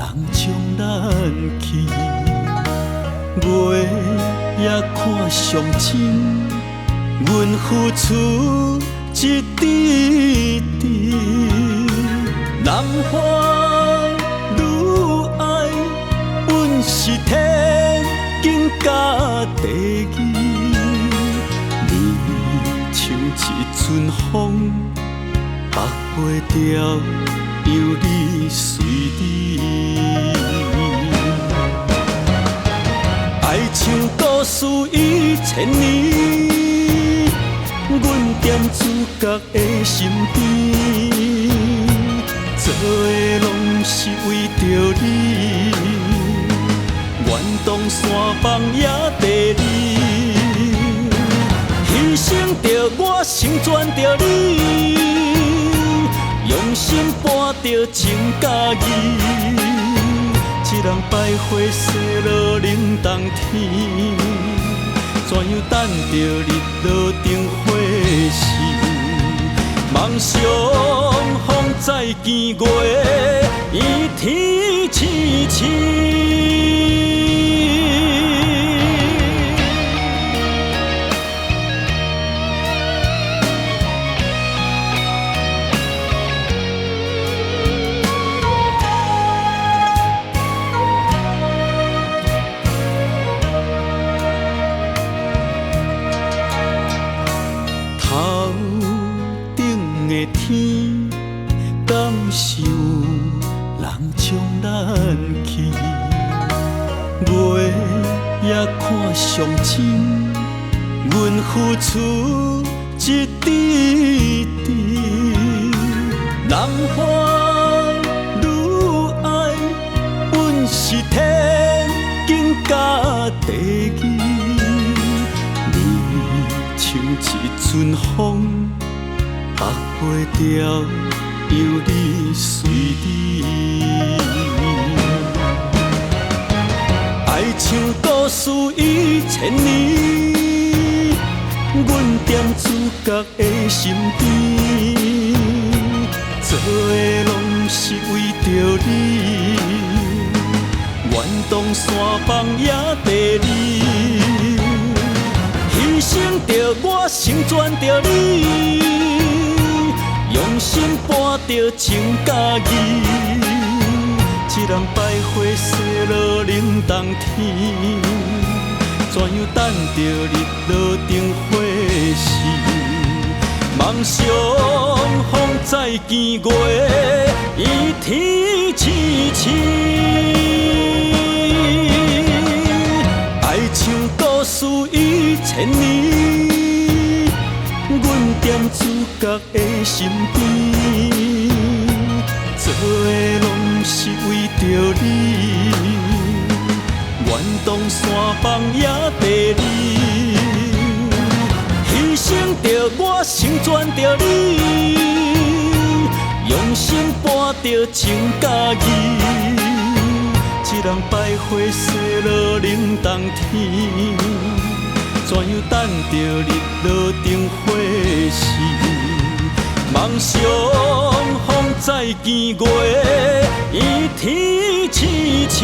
人将咱弃，月也看上真，阮付出一滴滴，男欢女爱，阮是天经甲地义，你像一阵风，北袂掉，犹你随你。爱像故事一千年，阮踮主角的身边，做的拢是为着你，愿当山崩也地你，牺牲着我，成全着你，用心伴着情甲义。一人百花谢落冷冬天，怎样等着日落灯火时？梦想风再见月，伊天青青。头顶的天，敢是有人将咱弃？月也看上真，阮付出一滴滴，男欢女爱，阮是天经甲地义。像一阵风，北袂掉，犹你随你。爱像故事一千年，阮踮主角的身边，做的拢是为着你，愿当山崩也地你。牺牲着我，成全着你，用心伴着情甲义。一人百花谢落冷冬天，怎样等着日落灯火时？梦想风再见月，伊天青青。爱像故事一千年，阮踮主角的身边，做的拢是为着你，愿当山崩也地你，牺牲着我，成全着你，用心伴着情甲义。一人百花谢落冷冬天，怎样等着日落灯火时？梦想风再见月，伊天青青。